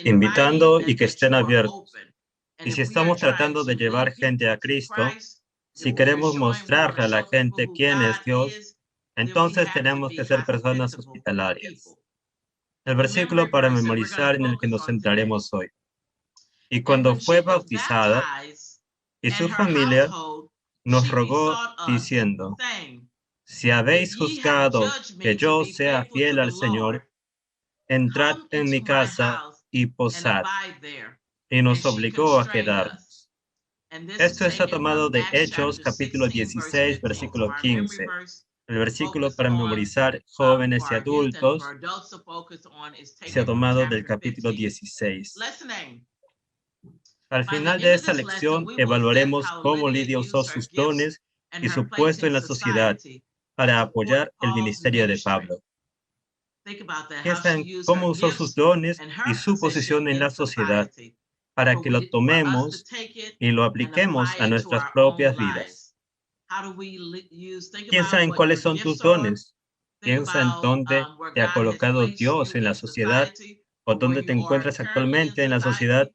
invitando y que estén abiertos. Y si estamos tratando de llevar gente a Cristo, si queremos mostrarle a la gente quién es Dios, entonces tenemos que ser personas hospitalarias. El versículo para memorizar en el que nos centraremos hoy. Y cuando fue bautizada, y su familia nos rogó diciendo, si habéis juzgado que yo sea fiel al Señor, entrad en mi casa y posad. Y nos obligó a quedarnos. Esto está tomado de Hechos, capítulo 16, versículo 15. El versículo para memorizar jóvenes y adultos se ha tomado del capítulo 16. Al final de esta lección evaluaremos cómo Lidia usó sus dones y su puesto en la sociedad para apoyar el ministerio de Pablo. Piensa en cómo usó sus dones y su posición en la sociedad para que lo tomemos y lo apliquemos a nuestras propias vidas. Piensa en cuáles son tus dones. Piensa en dónde te ha colocado Dios en la sociedad o dónde te encuentras actualmente en la sociedad,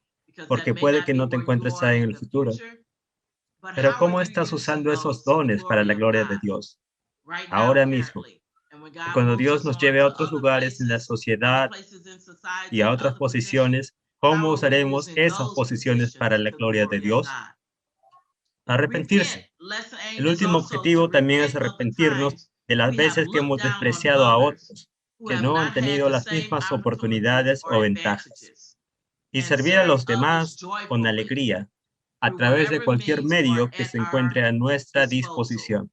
porque puede que no te encuentres ahí en el futuro. Pero ¿cómo estás usando esos dones para la gloria de Dios? Ahora mismo. Y cuando Dios nos lleve a otros lugares en la sociedad y a otras posiciones, ¿cómo usaremos esas posiciones para la gloria de Dios? Arrepentirse. El último objetivo también es arrepentirnos de las veces que hemos despreciado a otros, que no han tenido las mismas oportunidades o ventajas, y servir a los demás con alegría, a través de cualquier medio que se encuentre a nuestra disposición.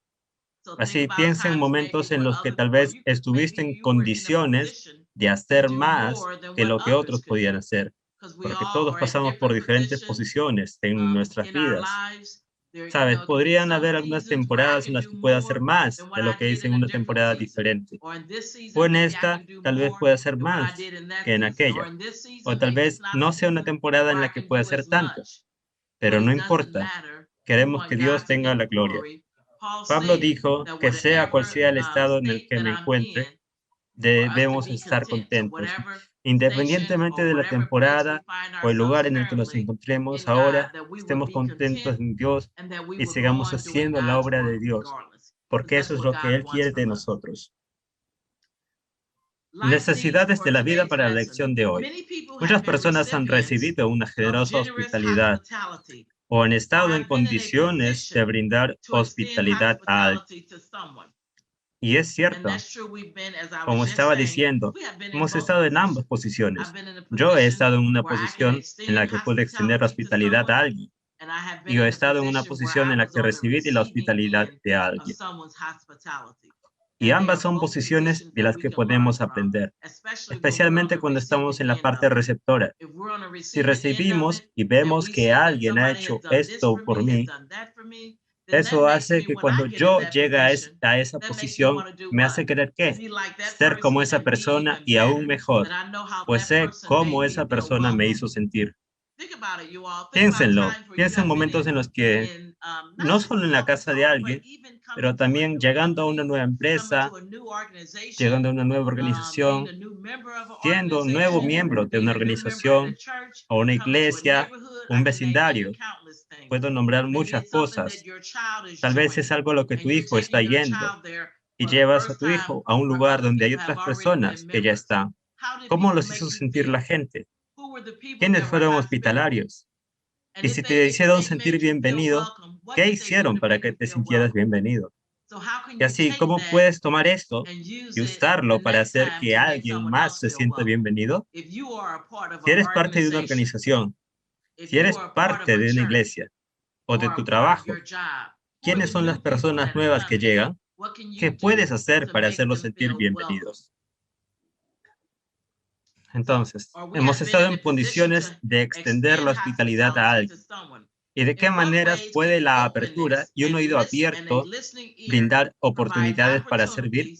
Así piensa en momentos en los que tal vez estuviste en condiciones de hacer más que lo que otros podían hacer, porque todos pasamos por diferentes posiciones en nuestras vidas. Sabes, podrían haber algunas temporadas en las que pueda hacer más de lo que hice en una temporada diferente. O en esta, tal vez pueda hacer más que en aquella. O tal vez no sea una temporada en la que pueda hacer tanto. Pero no importa. Queremos que Dios tenga la gloria. Pablo dijo que sea cual sea el estado en el que me encuentre, debemos estar contentos. Independientemente de la temporada o el lugar en el que nos encontremos ahora, estemos contentos en Dios y sigamos haciendo la obra de Dios, porque eso es lo que Él quiere de nosotros. Necesidades de la vida para la lección de hoy. Muchas personas han recibido una generosa hospitalidad o han estado en condiciones de brindar hospitalidad a alguien. Y es cierto, como estaba diciendo, hemos estado en ambas posiciones. Yo he estado en una posición en la que pude extender hospitalidad a alguien. Y yo he estado en una posición en la que recibí la hospitalidad de alguien. Y ambas son posiciones de las que podemos aprender, especialmente cuando estamos en la parte receptora. Si recibimos y vemos que alguien ha hecho esto por mí, eso hace que cuando yo llegue a esa posición, me hace querer ¿qué? Ser como esa persona y aún mejor, pues sé cómo esa persona me hizo sentir. Piénsenlo, piensen en momentos en los que, no solo en la casa de alguien, pero también llegando a una nueva empresa, llegando a una nueva organización, siendo un nuevo miembro de una organización o una iglesia, un vecindario. Puedo nombrar muchas cosas. Tal vez es algo a lo que tu hijo está yendo y llevas a tu hijo a un lugar donde hay otras personas que ya están. ¿Cómo los hizo sentir la gente? ¿Quiénes fueron hospitalarios? Y si te hicieron sentir bienvenido, ¿qué hicieron para que te sintieras bienvenido? Y así, ¿cómo puedes tomar esto y usarlo para hacer que alguien más se sienta bienvenido? Si eres parte de una organización, si eres parte de una iglesia o de tu trabajo, ¿quiénes son las personas nuevas que llegan? ¿Qué puedes hacer para hacerlos sentir bienvenidos? Entonces, hemos estado en condiciones de extender la hospitalidad a alguien. ¿Y de qué maneras puede la apertura y un oído abierto brindar oportunidades para servir?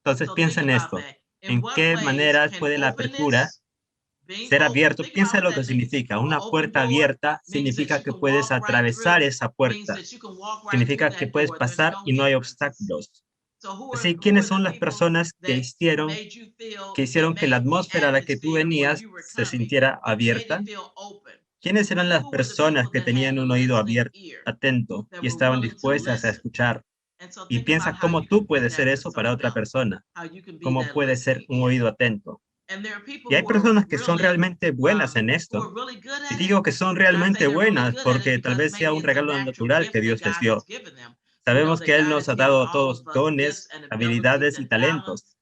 Entonces, piensa en esto. ¿En qué maneras puede la apertura ser abierto? Piensa en lo que significa. Una puerta abierta significa que puedes atravesar esa puerta. Significa que puedes pasar y no hay obstáculos. Así, ¿quiénes son las personas que hicieron que la atmósfera a la que tú venías se sintiera abierta? ¿Quiénes eran las personas que tenían un oído abierto, atento y estaban dispuestas a escuchar? Y piensa cómo tú puedes ser eso para otra persona, cómo puedes ser un oído atento. Y hay personas que son realmente buenas en esto. Y digo que son realmente buenas porque tal vez sea un regalo natural que Dios les dio. Sabemos que Él nos ha dado a todos dones, habilidades y talentos.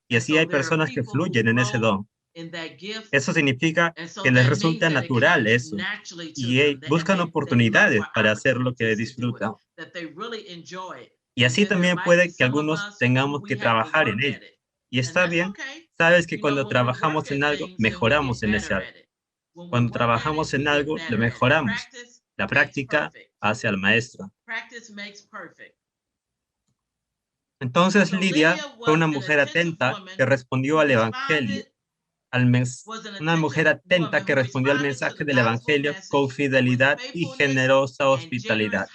Y así hay personas que fluyen en ese don. Eso significa que les resulta natural eso. Y buscan oportunidades para hacer lo que disfrutan. Y así también puede que algunos tengamos que trabajar en ello. Y está bien. Sabes que cuando trabajamos en algo, mejoramos en ese algo. Cuando trabajamos en algo, lo mejoramos. La práctica hace al maestro. Entonces Lidia fue una mujer atenta que respondió al Evangelio. Una mujer atenta que respondió al mensaje del Evangelio con fidelidad y generosa hospitalidad.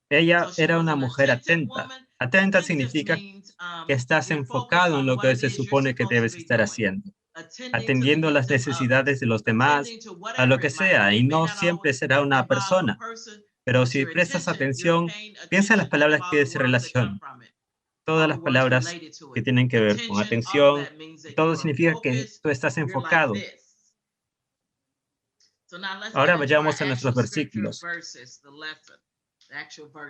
Ella era una mujer atenta. Atenta significa que estás enfocado en lo que se supone que debes estar haciendo, atendiendo las necesidades de los demás, a lo que sea, y no siempre será una persona. Pero si prestas atención, piensa en las palabras que se relacionan. Todas las palabras que tienen que ver con atención, todo significa que tú estás enfocado. Ahora vayamos a nuestros versículos.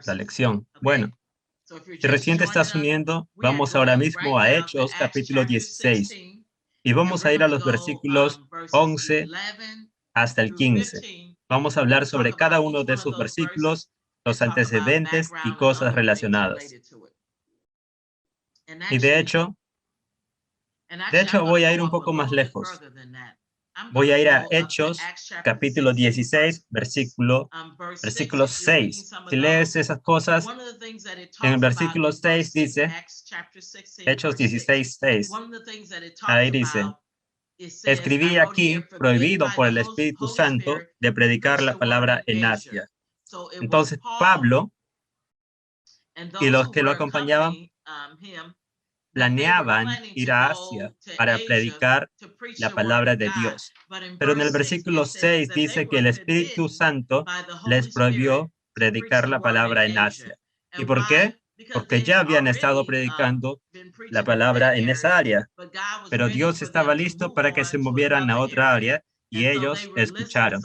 La lección. Bueno, si recién te estás uniendo, vamos ahora mismo a Hechos, capítulo 16. Y vamos a ir a los versículos 11 hasta el 15. Vamos a hablar sobre cada uno de esos versículos, los antecedentes y cosas relacionadas. Y de hecho voy a ir un poco más lejos. Voy a ir a Hechos, capítulo 16, versículo 6. Si lees esas cosas, en el versículo 6 dice, Hechos 16, 6. Ahí dice, escribí aquí, prohibido por el Espíritu Santo, de predicar la palabra en Asia. Entonces, Pablo y los que lo acompañaban planeaban ir a Asia para predicar la palabra de Dios. Pero en el versículo 6 dice que el Espíritu Santo les prohibió predicar la palabra en Asia. ¿Y por qué? Porque ya habían estado predicando la palabra en esa área. Pero Dios estaba listo para que se movieran a otra área y ellos escucharon.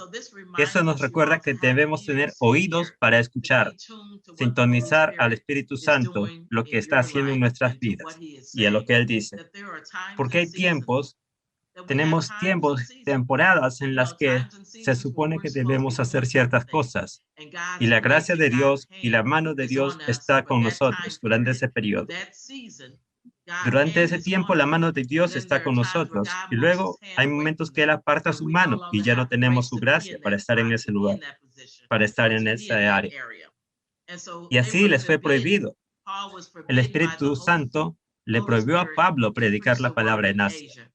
Eso nos recuerda que debemos tener oídos para escuchar, sintonizar al Espíritu Santo, lo que está haciendo en nuestras vidas y a lo que Él dice. Porque tenemos tiempos, temporadas en las que se supone que debemos hacer ciertas cosas. Y la gracia de Dios y la mano de Dios está con nosotros durante ese periodo. Durante ese tiempo, la mano de Dios está con nosotros. Y luego hay momentos que Él aparta su mano y ya no tenemos su gracia para estar en ese lugar, para estar en esa área. Y así les fue prohibido. El Espíritu Santo le prohibió a Pablo predicar la palabra en Asia.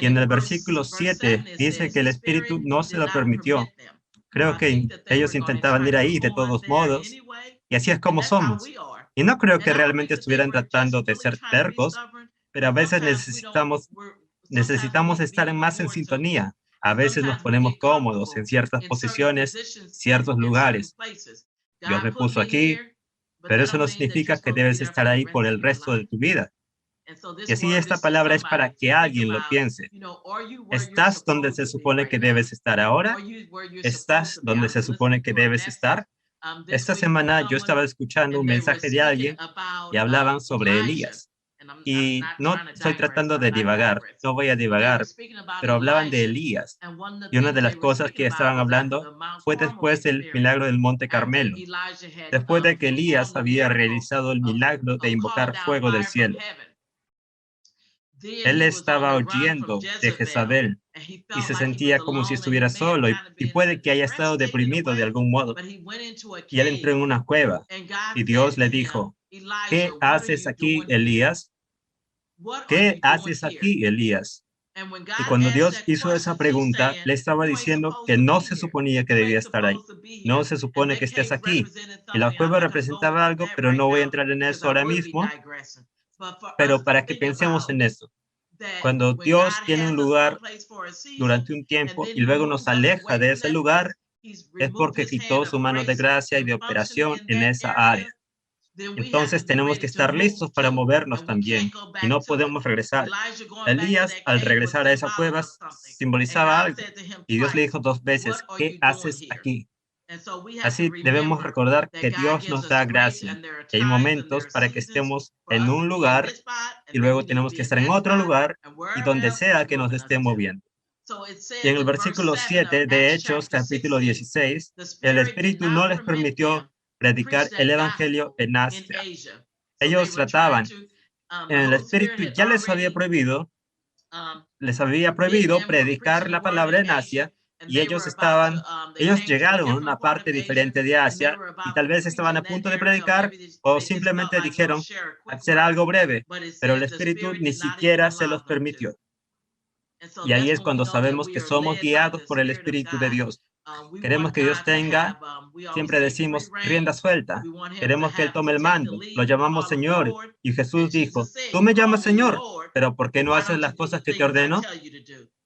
Y en el versículo 7 dice que el Espíritu no se lo permitió. Creo que ellos intentaban ir ahí de todos modos. Y así es como somos. Y no creo que realmente estuvieran tratando de ser tercos, pero a veces necesitamos estar más en sintonía. A veces nos ponemos cómodos en ciertas posiciones, ciertos lugares. Dios me puso aquí, pero eso no significa que debes estar ahí por el resto de tu vida. Y así esta palabra es para que alguien lo piense. ¿Estás donde se supone que debes estar ahora? ¿Estás donde se supone que debes estar? Esta semana yo estaba escuchando un mensaje de alguien y hablaban sobre Elías. Y no estoy tratando de divagar, no voy a divagar, pero hablaban de Elías. Y una de las cosas que estaban hablando fue después del milagro del Monte Carmelo, después de que Elías había realizado el milagro de invocar fuego del cielo. Él estaba huyendo de Jezabel y se sentía como si estuviera solo y puede que haya estado deprimido de algún modo. Y él entró en una cueva y Dios le dijo, ¿qué haces aquí, Elías? ¿Qué haces aquí, Elías? Y cuando Dios hizo esa pregunta, le estaba diciendo que no se suponía que debía estar ahí. No se supone que estés aquí. Y la cueva representaba algo, pero no voy a entrar en eso ahora mismo. Pero para que pensemos en eso, cuando Dios tiene un lugar durante un tiempo y luego nos aleja de ese lugar, es porque quitó su mano de gracia y de operación en esa área. Entonces tenemos que estar listos para movernos también y no podemos regresar. Elías, al regresar a esa cueva, simbolizaba algo y Dios le dijo 2 veces, ¿qué haces aquí? Así debemos recordar que Dios nos da gracia. Que hay momentos para que estemos en un lugar y luego tenemos que estar en otro lugar y donde sea que nos esté moviendo. Y en el versículo 7 de Hechos, capítulo 16, el Espíritu no les permitió predicar el Evangelio en Asia. Ellos trataban, el Espíritu ya les había prohibido predicar la palabra en Asia, y ellos llegaron a una parte diferente de Asia y tal vez estaban a punto de predicar o simplemente dijeron hacer algo breve, pero el Espíritu ni siquiera se los permitió. Y ahí es cuando sabemos que somos guiados por el Espíritu de Dios. Queremos que Dios tenga, siempre decimos, rienda suelta. Queremos que Él tome el mando. Lo llamamos Señor. Y Jesús dijo, tú me llamas Señor, pero ¿por qué no haces las cosas que te ordeno?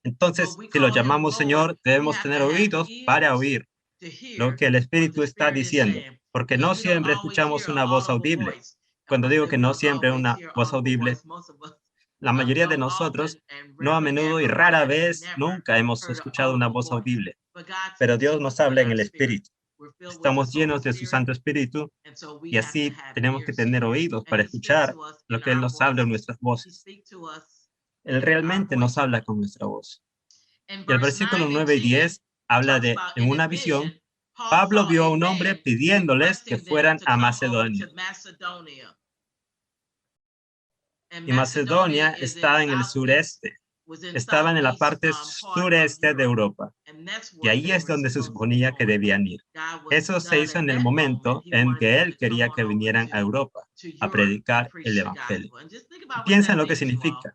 Entonces, si lo llamamos Señor, debemos tener oídos para oír lo que el Espíritu está diciendo, porque no siempre escuchamos una voz audible. Cuando digo que no siempre una voz audible, la mayoría de nosotros, no a menudo y rara vez, nunca hemos escuchado una voz audible, pero Dios nos habla en el Espíritu. Estamos llenos de su Santo Espíritu y así tenemos que tener oídos para escuchar lo que Él nos habla en nuestras voces. Él realmente nos habla con nuestra voz. Y el versículo 9 y 10 habla de, en una visión, Pablo vio a un hombre pidiéndoles que fueran a Macedonia. Y Macedonia está en el sureste. Estaban en la parte sureste de Europa. Y ahí es donde se suponía que debían ir. Eso se hizo en el momento en que él quería que vinieran a Europa a predicar el Evangelio. Y piensa en lo que significa.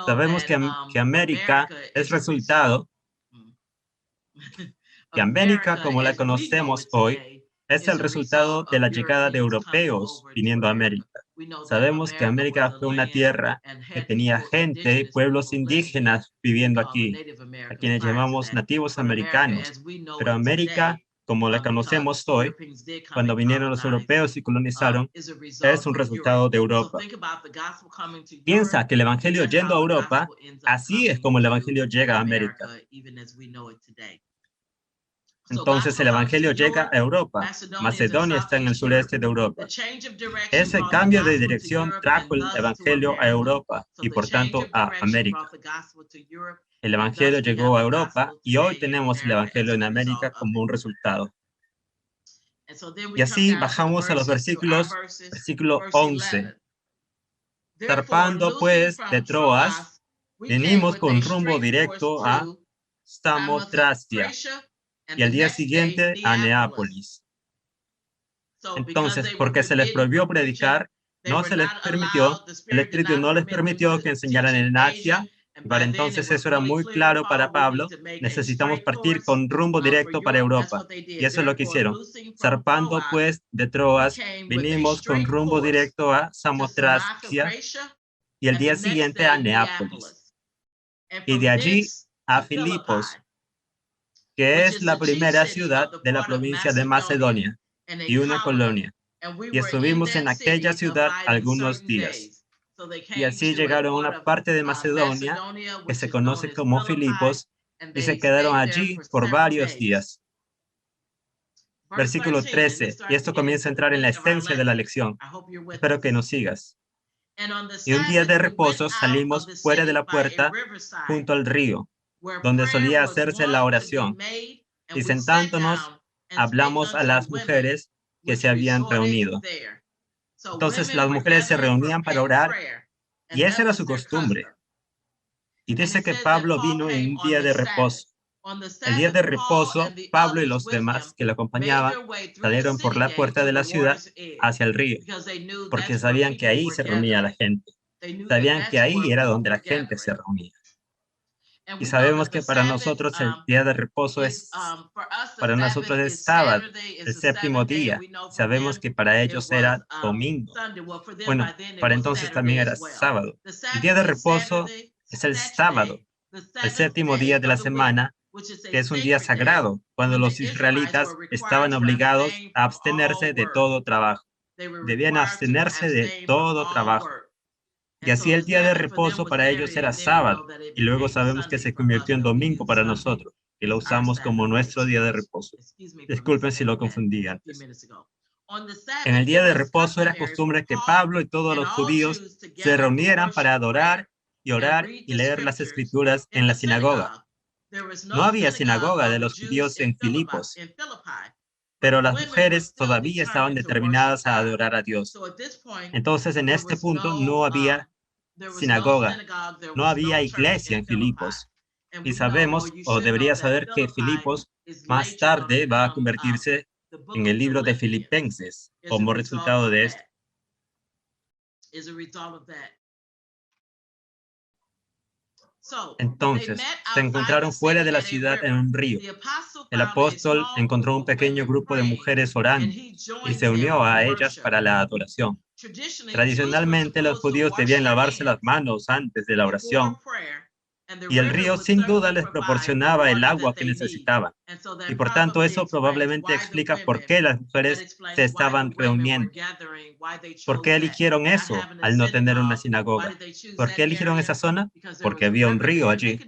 Sabemos que América es resultado, que América como la conocemos hoy, es el resultado de la llegada de europeos viniendo a América. Sabemos que América fue una tierra que tenía gente y pueblos indígenas viviendo aquí, a quienes llamamos nativos americanos. Pero América, como la conocemos hoy, cuando vinieron los europeos y colonizaron, es un resultado de Europa. Piensa que el Evangelio yendo a Europa, así es como el Evangelio llega a América. Entonces el Evangelio llega a Europa. Macedonia está en el sureste de Europa. Ese cambio de dirección trajo el Evangelio a Europa y por tanto a América. El Evangelio llegó a Europa y hoy tenemos el Evangelio en América como un resultado. Y así bajamos a los versículo 11. Zarpando pues de Troas, venimos con rumbo directo a Samotracia y al día siguiente a Neápolis. Entonces, porque se les prohibió predicar, no se les permitió, el Espíritu no les permitió que enseñaran en Asia. Para entonces eso era muy claro para Pablo. Necesitamos partir con rumbo directo para Europa. Y eso es lo que hicieron. Zarpando pues de Troas, vinimos con rumbo directo a Samotracia y el día siguiente a Neápolis. Y de allí a Filipos, que es la primera ciudad de la provincia de Macedonia y una colonia. Y estuvimos en aquella ciudad algunos días. Y así llegaron a una parte de Macedonia que se conoce como Filipos y se quedaron allí por varios días. Versículo 13, y esto comienza a entrar en la esencia de la lección. Espero que nos sigas. Y un día de reposo salimos fuera de la puerta junto al río, donde solía hacerse la oración. Y sentándonos, hablamos a las mujeres que se habían reunido. Entonces las mujeres se reunían para orar y esa era su costumbre. Y dice que Pablo vino en un día de reposo. El día de reposo, Pablo y los demás que lo acompañaban salieron por la puerta de la ciudad hacia el río, porque sabían que ahí se reunía la gente. Sabían que ahí era donde la gente se reunía. Y sabemos que para nosotros el día de reposo para nosotros es sábado, el séptimo día. Sabemos que para ellos era domingo. Bueno, para entonces también era sábado. El día de reposo es el sábado, el séptimo día de la semana, que es un día sagrado, cuando los israelitas estaban obligados a abstenerse de todo trabajo. Debían abstenerse de todo trabajo. Y así el día de reposo para ellos era sábado, y luego sabemos que se convirtió en domingo para nosotros, y lo usamos como nuestro día de reposo. Disculpen si lo confundí antes. En el día de reposo era costumbre que Pablo y todos los judíos se reunieran para adorar y orar y leer las escrituras en la sinagoga. No había sinagoga de los judíos en Filipos, pero las mujeres todavía estaban determinadas a adorar a Dios. Entonces, en este punto no había sinagoga, no había iglesia en Filipos. Y sabemos, o debería saber, que Filipos más tarde va a convertirse en el libro de Filipenses como resultado de esto. Entonces, se encontraron fuera de la ciudad en un río. El apóstol encontró un pequeño grupo de mujeres orando y se unió a ellas para la adoración. Tradicionalmente, los judíos debían lavarse las manos antes de la oración, y el río sin duda les proporcionaba el agua que necesitaban. Y por tanto, eso probablemente explica por qué las mujeres se estaban reuniendo. ¿Por qué eligieron eso al no tener una sinagoga? ¿Por qué eligieron esa zona? Porque había un río allí.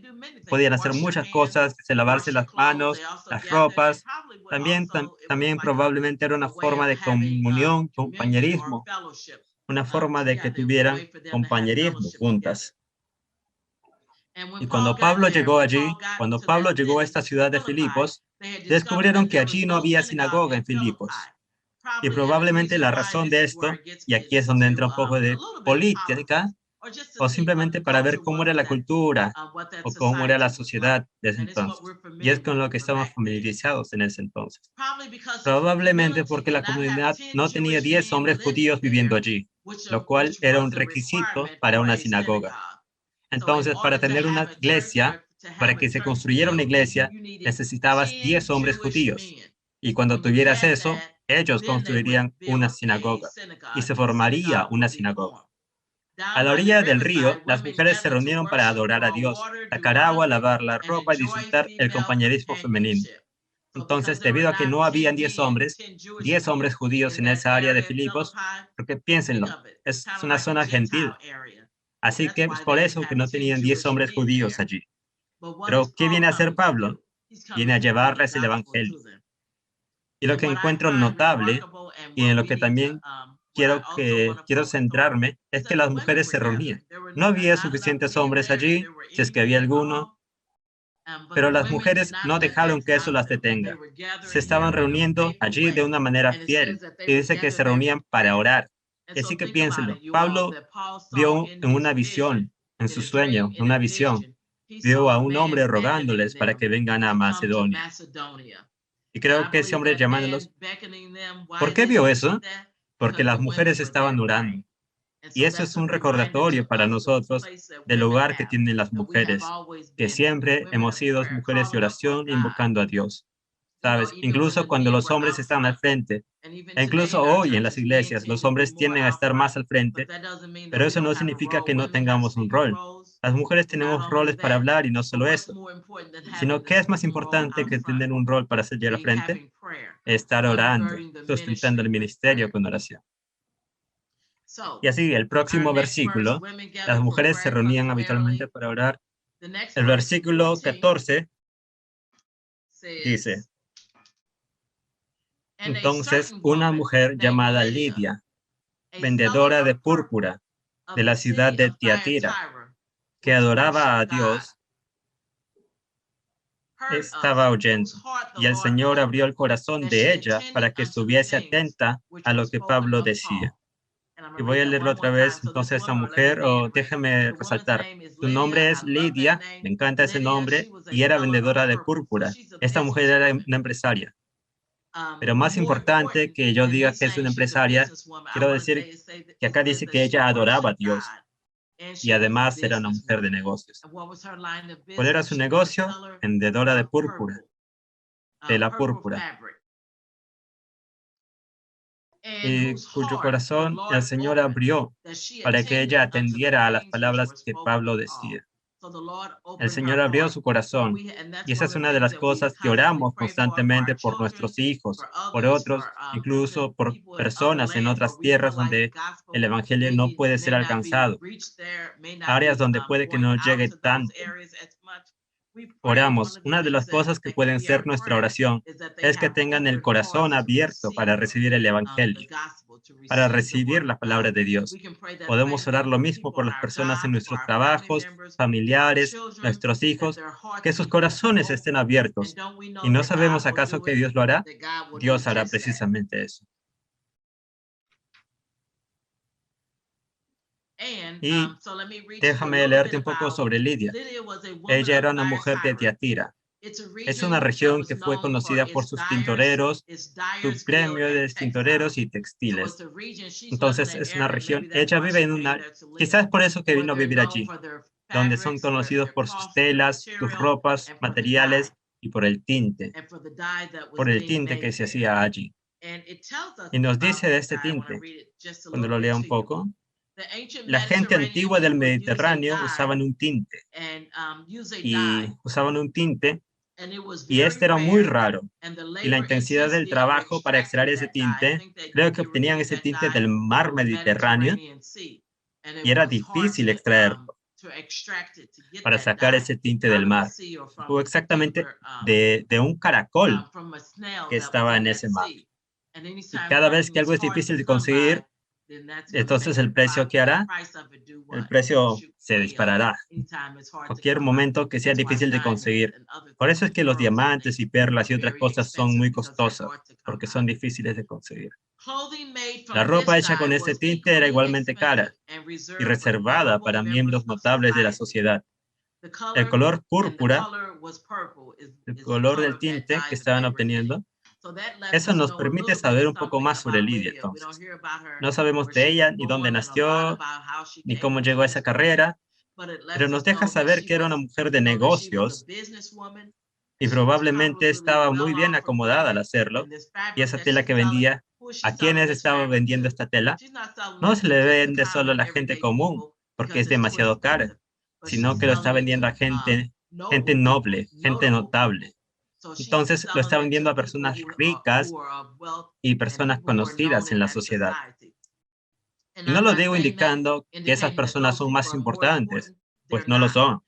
Podían hacer muchas cosas, lavarse las manos, las ropas. También probablemente era una forma de comunión, compañerismo, una forma de que tuvieran compañerismo juntas. Y cuando Pablo llegó a esta ciudad de Filipos, descubrieron que allí no había sinagoga en Filipos. Y probablemente la razón de esto, y aquí es donde entra un poco de política, o simplemente para ver cómo era la cultura o cómo era la sociedad de ese entonces. Y es con lo que estamos familiarizados en ese entonces. Probablemente porque la comunidad no tenía 10 hombres judíos viviendo allí, lo cual era un requisito para una sinagoga. Entonces, para tener una iglesia, para que se construyera una iglesia, necesitabas 10 hombres judíos. Y cuando tuvieras eso, ellos construirían una sinagoga y se formaría una sinagoga. A la orilla del río, las mujeres se reunieron para adorar a Dios, sacar agua, lavar la ropa y disfrutar el compañerismo femenino. Entonces, debido a que no habían 10 hombres judíos en esa área de Filipos, porque piénsenlo, es una zona gentil. Así que es por eso que no tenían 10 hombres judíos allí. Pero, ¿qué viene a hacer Pablo? Viene a llevarles el evangelio. Y lo que encuentro notable, y en lo que también quiero centrarme, es que las mujeres se reunían. No había suficientes hombres allí, si es que había alguno, pero las mujeres no dejaron que eso las detenga. Se estaban reuniendo allí de una manera fiel, y dice que se reunían para orar. Así que piénsenlo, Pablo vio en una visión, en su sueño, en una visión, vio a un hombre rogándoles para que vengan a Macedonia. Y creo que ese hombre llamándolos, ¿por qué vio eso? Porque las mujeres estaban orando. Y eso es un recordatorio para nosotros del lugar que tienen las mujeres, que siempre hemos sido mujeres de oración invocando a Dios. ¿Sabes? Incluso cuando los hombres están al frente, e incluso hoy en las iglesias, los hombres tienden a estar más al frente, pero eso no significa que no tengamos un rol. Las mujeres tenemos roles para hablar y no solo eso, sino que es más importante que tener un rol para salir al frente, estar orando, sustentando el ministerio con oración. Y así, el próximo versículo, las mujeres se reunían habitualmente para orar. El versículo 14 dice, entonces una mujer llamada Lidia, vendedora de púrpura de la ciudad de Tiatira, que adoraba a Dios, estaba oyendo, y el Señor abrió el corazón de ella para que estuviese atenta a lo que Pablo decía. Y voy a leerlo otra vez. Entonces, esta mujer, déjame resaltar, su nombre es Lidia, me encanta ese nombre, y era vendedora de púrpura. Esta mujer era una empresaria. Pero más importante que yo diga que es una empresaria, quiero decir que acá dice que ella adoraba a Dios. y además era una mujer de negocios. ¿Cuál era su negocio? Vendedora de púrpura, tela púrpura, y cuyo corazón el Señor abrió para que ella atendiera a las palabras que Pablo decía. El Señor abrió su corazón, y esa es una de las cosas que oramos constantemente por nuestros hijos, por otros, incluso por personas en otras tierras donde el Evangelio no puede ser alcanzado, áreas donde puede que no llegue tanto. Oramos. Una de las cosas que pueden ser nuestra oración es que tengan el corazón abierto para recibir el Evangelio, para recibir la palabra de Dios. Podemos orar lo mismo por las personas en nuestros trabajos, familiares, nuestros hijos, que sus corazones estén abiertos. ¿Y no sabemos acaso que Dios lo hará? Dios hará precisamente eso. Y déjame leerte un poco sobre Lidia. Ella era una mujer de Tiatira. Es una región que fue conocida por sus tintoreros, su gremio de tintoreros y textiles. Entonces es una región, ella vive en una, quizás por eso que vino a vivir allí, donde son conocidos por sus telas, sus ropas, materiales y por el tinte que se hacía allí. Y nos dice de este tinte, cuando lo lea un poco, la gente antigua del Mediterráneo usaban un tinte, y este era muy raro. Y la intensidad del trabajo para extraer ese tinte, creo que obtenían ese tinte del mar Mediterráneo, y era difícil extraerlo para sacar ese tinte del mar. O exactamente de un caracol que estaba en ese mar. Y cada vez que algo es difícil de conseguir, entonces el precio ¿qué hará? El precio se disparará. Cualquier momento que sea difícil de conseguir. Por eso es que los diamantes y perlas y otras cosas son muy costosas, porque son difíciles de conseguir. La ropa hecha con este tinte era igualmente cara y reservada para miembros notables de la sociedad. El color púrpura, el color del tinte que estaban obteniendo, eso nos permite saber un poco más sobre Lidia, entonces. No sabemos de ella, ni dónde nació, ni cómo llegó a esa carrera, pero nos deja saber que era una mujer de negocios y probablemente estaba muy bien acomodada al hacerlo. Y esa tela que vendía, ¿a quiénes estaba vendiendo esta tela? No se le vende solo a la gente común, porque es demasiado cara, sino que lo está vendiendo a gente noble, gente notable. Entonces lo está vendiendo a personas ricas y personas conocidas en la sociedad. Y no lo digo indicando que esas personas son más importantes, pues no lo son.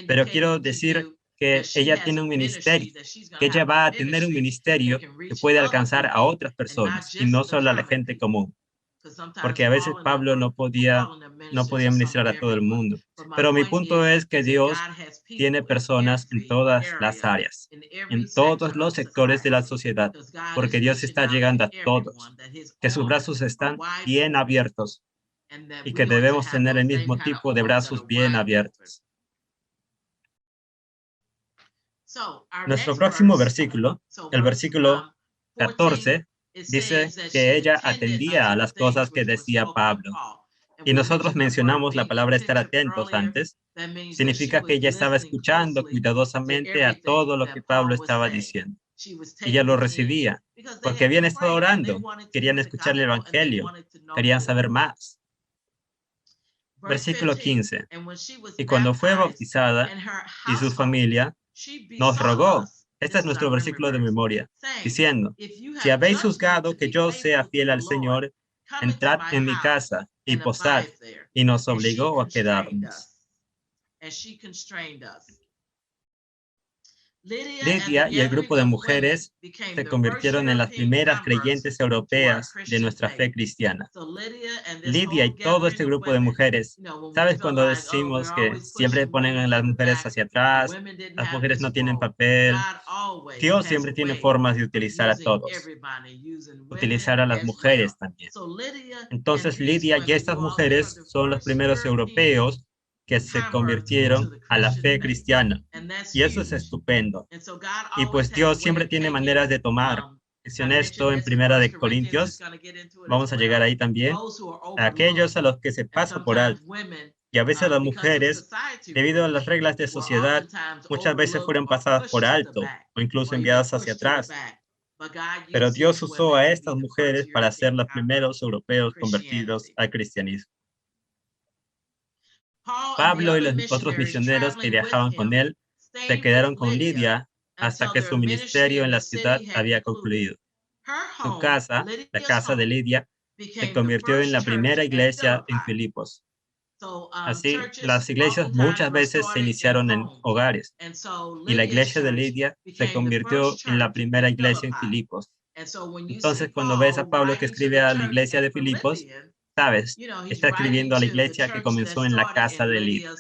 Pero quiero decir que ella tiene un ministerio, que ella va a tener un ministerio que puede alcanzar a otras personas y no solo a la gente común. Porque a veces Pablo no podía ministrar a todo el mundo. Pero mi punto es que Dios tiene personas en todas las áreas, en todos los sectores de la sociedad, porque Dios está llegando a todos, que sus brazos están bien abiertos y que debemos tener el mismo tipo de brazos bien abiertos. Nuestro próximo versículo, el versículo 14, dice que ella atendía a las cosas que decía Pablo. Y nosotros mencionamos la palabra estar atentos antes. Significa que ella estaba escuchando cuidadosamente a todo lo que Pablo estaba diciendo. Ella lo recibía, porque habían estado orando, querían escuchar el Evangelio, querían saber más. Versículo 15. Y cuando fue bautizada y su familia, nos rogó. Este es nuestro versículo de memoria, diciendo, si habéis juzgado que yo sea fiel al Señor, entrad en mi casa y posad. Y nos obligó a quedarnos. Lidia y el grupo de mujeres se convirtieron en las primeras creyentes europeas de nuestra fe cristiana. Lidia y todo este grupo de mujeres, ¿sabes cuando decimos que siempre ponen a las mujeres hacia atrás? Las mujeres no tienen papel. Dios siempre tiene formas de utilizar a todos, utilizar a las mujeres también. Entonces Lidia y estas mujeres son los primeros europeos que se convirtieron a la fe cristiana. Y eso es estupendo. Y pues Dios siempre tiene maneras de tomar. Mencioné esto en Primera de Corintios. Vamos a llegar ahí también. A aquellos a los que se pasa por alto. Y a veces las mujeres, debido a las reglas de sociedad, muchas veces fueron pasadas por alto o incluso enviadas hacia atrás. Pero Dios usó a estas mujeres para ser los primeros europeos convertidos al cristianismo. Pablo y los otros misioneros que viajaban con él se quedaron con Lidia hasta que su ministerio en la ciudad había concluido. Su casa, la casa de Lidia, se convirtió en la primera iglesia en Filipos. Así, las iglesias muchas veces se iniciaron en hogares, y la iglesia de Lidia se convirtió en la primera iglesia en Filipos. Entonces, cuando ves a Pablo que escribe a la iglesia de Filipos, sabes, está escribiendo a la iglesia que comenzó en la casa de Lidia.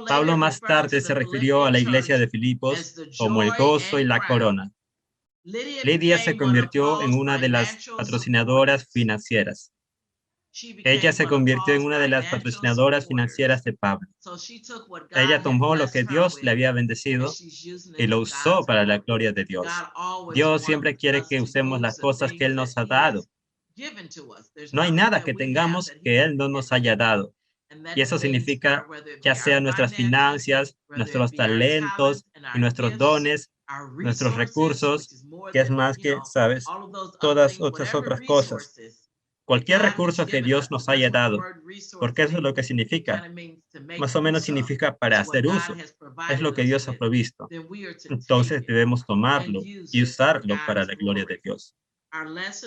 Pablo más tarde se refirió a la iglesia de Filipos como el gozo y la corona. Lidia se convirtió en una de las patrocinadoras financieras. Ella se convirtió en una de las patrocinadoras financieras de Pablo. Ella tomó lo que Dios le había bendecido y lo usó para la gloria de Dios. Dios siempre quiere que usemos las cosas que Él nos ha dado. No hay nada que tengamos que Él no nos haya dado. Y eso significa, ya sean nuestras finanzas, nuestros talentos y nuestros dones, nuestros recursos, que es más que, sabes, todas otras cosas. Cualquier recurso que Dios nos haya dado, porque eso es lo que significa. Más o menos significa para hacer uso. Es lo que Dios ha provisto. Entonces debemos tomarlo y usarlo para la gloria de Dios.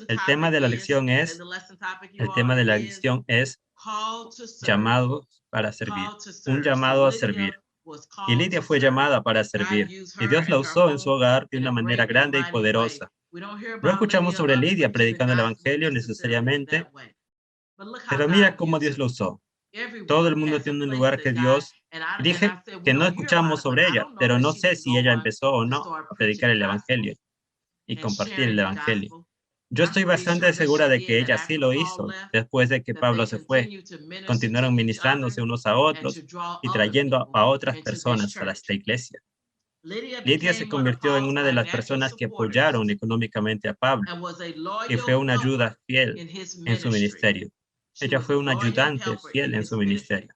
El tema de la lección es llamado para servir, un llamado a servir. Y Lidia fue llamada para servir, y Dios la usó en su hogar de una manera grande y poderosa. No escuchamos sobre Lidia predicando el evangelio necesariamente, pero mira cómo Dios lo usó. Todo el mundo tiene un lugar que Dios... Dije que no escuchamos sobre ella, pero no sé si ella empezó o no a predicar el evangelio y compartir el evangelio. Yo estoy bastante segura de que ella sí lo hizo después de que Pablo se fue. Continuaron ministrándose unos a otros y trayendo a otras personas a esta iglesia. Lidia se convirtió en una de las personas que apoyaron económicamente a Pablo y fue una ayuda fiel en su ministerio. Ella fue una ayudante fiel en su ministerio.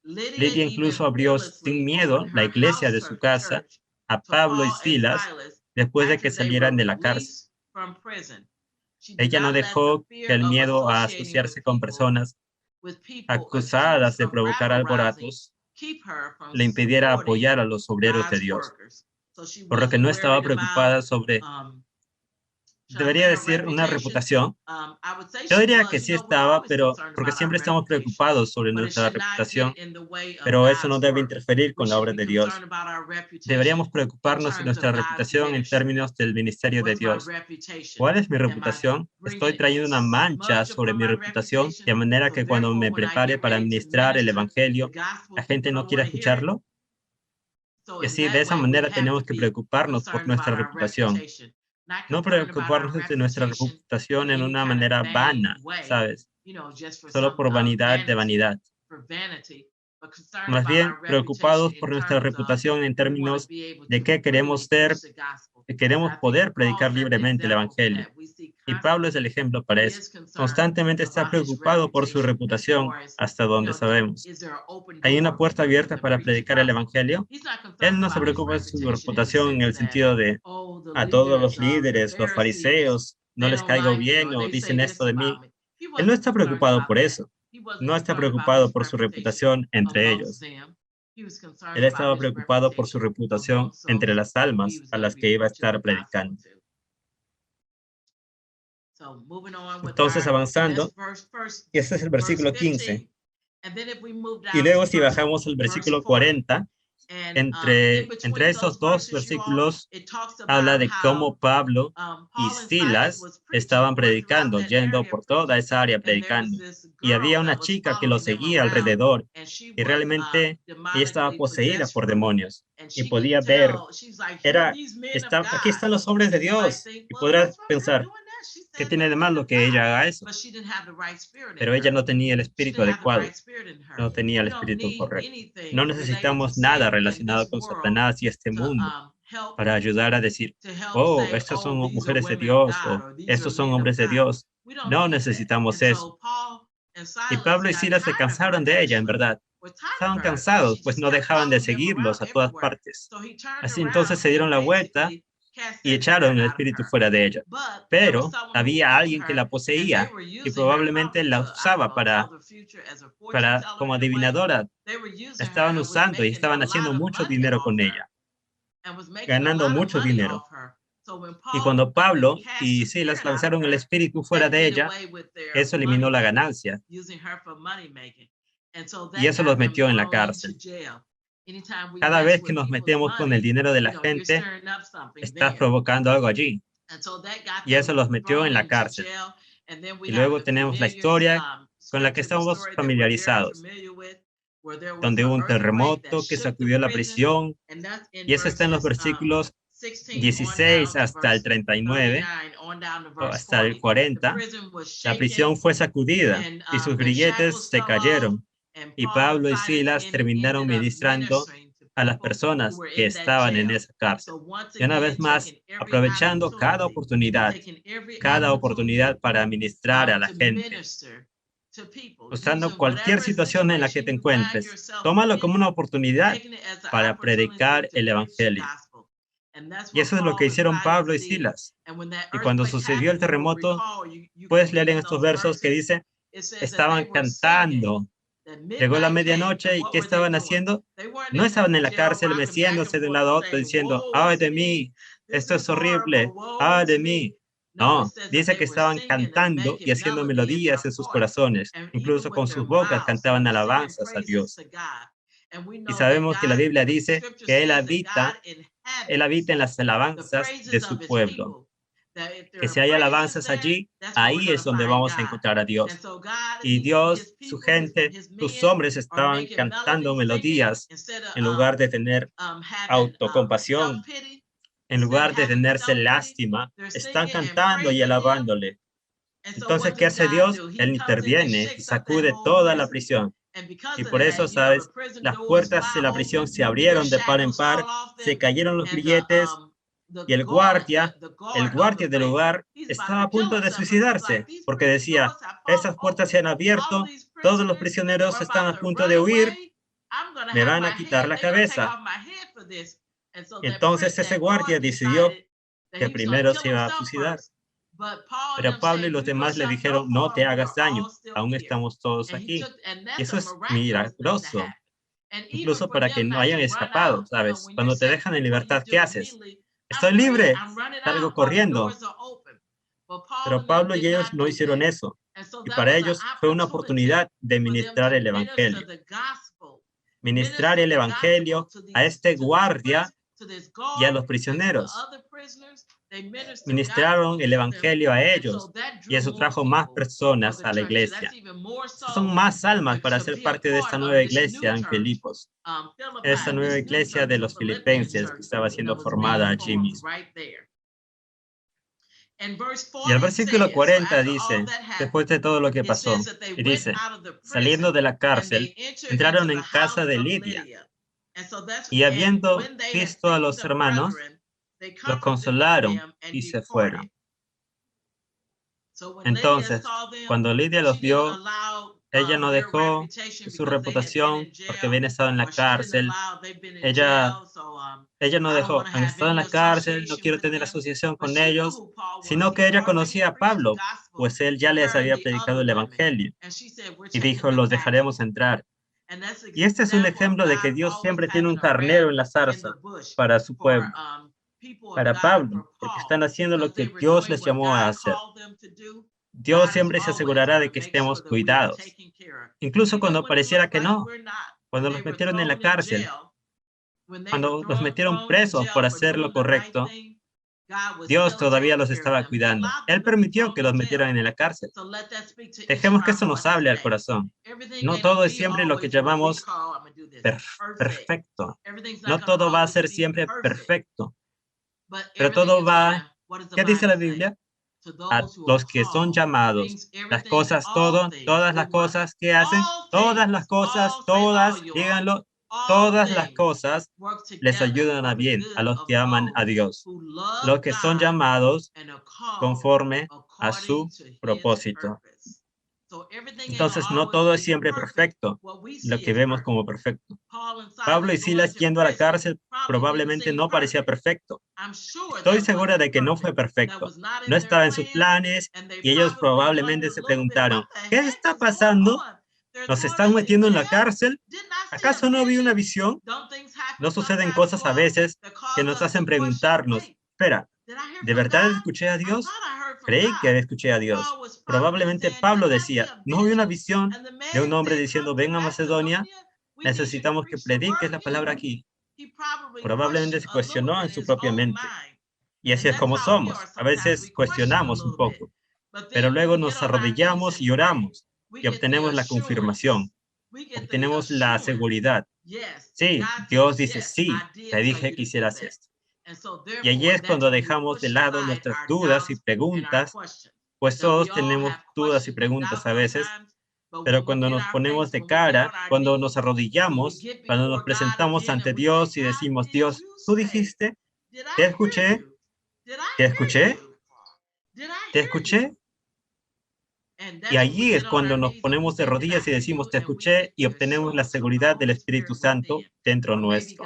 Lidia incluso abrió sin miedo la iglesia de su casa a Pablo y Silas después de que salieran de la cárcel. Ella no dejó que el miedo a asociarse con personas acusadas de provocar alborotos le impidiera apoyar a los obreros de Dios, por lo que no estaba preocupada sobre, debería decir, una reputación. Yo diría que sí estaba, pero porque siempre estamos preocupados sobre nuestra reputación, pero eso no debe interferir con la obra de Dios. Deberíamos preocuparnos de nuestra reputación en términos del ministerio de Dios. ¿Cuál es mi reputación? Estoy trayendo una mancha sobre mi reputación de manera que cuando me prepare para administrar el evangelio, la gente no quiera escucharlo. Y así, de esa manera tenemos que preocuparnos por nuestra reputación. No preocuparnos de nuestra reputación en una manera vana, ¿sabes? Solo por vanidad de vanidad. Más bien, preocupados por nuestra reputación en términos de qué queremos ser, que queremos poder predicar libremente el evangelio. Y Pablo es el ejemplo para eso. Constantemente está preocupado por su reputación hasta donde sabemos. ¿Hay una puerta abierta para predicar el evangelio? Él no se preocupa de su reputación en el sentido de a todos los líderes, los fariseos, no les caigo bien o dicen esto de mí. Él no está preocupado por eso. No está preocupado por su reputación entre ellos. Él estaba preocupado por su reputación entre las almas a las que iba a estar predicando. Entonces, avanzando, y este es el versículo 15. Y luego si bajamos al versículo 40, entre esos dos versículos habla de cómo Pablo y Silas estaban predicando, yendo por toda esa área predicando. Y había una chica que lo seguía alrededor y realmente ella estaba poseída por demonios y podía ver, aquí están los hombres de Dios y podrás pensar, ¿qué tiene de malo que ella haga eso? Pero ella no tenía el espíritu adecuado, no tenía el espíritu correcto. No necesitamos nada relacionado con Satanás y este mundo para ayudar a decir, oh, estas son mujeres de Dios o estos son hombres de Dios. No necesitamos eso. Y Pablo y Silas se cansaron de ella, en verdad. Estaban cansados, pues no dejaban de seguirlos a todas partes. Así entonces se dieron la vuelta y echaron el espíritu fuera de ella. Pero había alguien que la poseía y probablemente la usaba como adivinadora. La estaban usando y estaban haciendo mucho dinero con ella, ganando mucho dinero. Y cuando Pablo y Silas lanzaron el espíritu fuera de ella, eso eliminó la ganancia y eso los metió en la cárcel. Cada vez que nos metemos con el dinero de la gente, estás provocando algo allí. Y eso los metió en la cárcel. Y luego tenemos la historia con la que estamos familiarizados, donde hubo un terremoto que sacudió la prisión, y eso está en los versículos 16 hasta el 39, o hasta el 40. La prisión fue sacudida y sus grilletes se cayeron, y Pablo y Silas terminaron ministrando a las personas que estaban en esa cárcel. Y una vez más, aprovechando cada oportunidad para ministrar a la gente, usando cualquier situación en la que te encuentres, tómalo como una oportunidad para predicar el evangelio. Y eso es lo que hicieron Pablo y Silas. Y cuando sucedió el terremoto, puedes leer en estos versos que dice, estaban cantando. Llegó la medianoche y ¿qué estaban haciendo? No estaban en la cárcel meciéndose de un lado a otro diciendo, ¡ay de mí! Esto es horrible. ¡Ay de mí! No, dice que estaban cantando y haciendo melodías en sus corazones. Incluso con sus bocas cantaban alabanzas a Dios. Y sabemos que la Biblia dice que Él habita en las alabanzas de su pueblo. Que si hay alabanzas allí, ahí es donde vamos a encontrar a Dios. Y Dios, su gente, sus hombres estaban cantando melodías en lugar de tener autocompasión, en lugar de tenerse lástima, están cantando y alabándole. Entonces, ¿qué hace Dios? Él interviene y sacude toda la prisión. Y por eso, ¿sabes? Las puertas de la prisión se abrieron de par en par, se cayeron los grilletes y el guardia del lugar estaba a punto de suicidarse porque decía, esas puertas se han abierto, todos los prisioneros están a punto de huir, me van a quitar la cabeza. Entonces ese guardia decidió que primero se iba a suicidar. Pero Pablo y los demás le dijeron, no te hagas daño, aún estamos todos aquí. Y eso es milagroso, incluso para que no hayan escapado, ¿sabes? Cuando te dejan en libertad, ¿qué haces? Estoy libre, salgo corriendo. Pero Pablo y ellos no hicieron eso. Y para ellos fue una oportunidad de ministrar el evangelio. Ministrar el evangelio a este guardia y a los prisioneros. Ministraron el evangelio a ellos y eso trajo más personas a la iglesia. Son más almas para ser parte de esta nueva iglesia en Filipos. Esta nueva iglesia de los filipenses que estaba siendo formada allí mismo. Y el versículo 40 dice, después de todo lo que pasó, y dice, saliendo de la cárcel, entraron en casa de Lidia, y habiendo visto a los hermanos, los consolaron y se fueron. Entonces, cuando Lidia los vio, ella no dejó su reputación porque habían estado en la cárcel. Ella no dejó, han estado en la cárcel, no quiero tener asociación con ellos, sino que ella conocía a Pablo, pues él ya les había predicado el evangelio. Y dijo, los dejaremos entrar. Y este es un ejemplo de que Dios siempre tiene un carnero en la zarza para su pueblo, para Pablo, porque están haciendo lo que Dios les llamó a hacer. Dios siempre se asegurará de que estemos cuidados, incluso cuando pareciera que no, cuando los metieron en la cárcel, cuando los metieron presos por hacer lo correcto, Dios todavía los estaba cuidando. Él permitió que los metieran en la cárcel. Dejemos que eso nos hable al corazón. No todo es siempre lo que llamamos perfecto. No todo va a ser siempre perfecto. Pero todo va, ¿qué dice la Biblia? A los que son llamados, las cosas, todas las cosas que hacen, todas las cosas, díganlo, todas las cosas les ayudan a bien a los que aman a Dios, los que son llamados conforme a su propósito. Entonces, no todo es siempre perfecto, lo que vemos como perfecto. Pablo y Silas yendo a la cárcel probablemente no parecía perfecto. Estoy segura de que no fue perfecto. No estaba en sus planes y ellos probablemente se preguntaron, ¿qué está pasando? ¿Nos están metiendo en la cárcel? ¿Acaso no vi una visión? ¿No suceden cosas a veces que nos hacen preguntarnos, espera, ¿de verdad escuché a Dios? Creí que escuché a Dios. Probablemente Pablo decía, ¿no vi una visión de un hombre diciendo, ven a Macedonia? Necesitamos que prediques la palabra aquí. Probablemente se cuestionó en su propia mente. Y así es como somos. A veces cuestionamos un poco, pero luego nos arrodillamos y oramos y obtenemos la confirmación, obtenemos la seguridad. Sí, Dios dice, sí, te dije que hicieras esto. Y allí es cuando dejamos de lado nuestras dudas y preguntas, pues todos tenemos dudas y preguntas a veces, pero cuando nos ponemos de cara, cuando nos arrodillamos, cuando nos presentamos ante Dios y decimos, Dios, tú dijiste, te escuché, te escuché, te escuché. Y allí es cuando nos ponemos de rodillas y decimos, te escuché, y obtenemos la seguridad del Espíritu Santo dentro nuestro.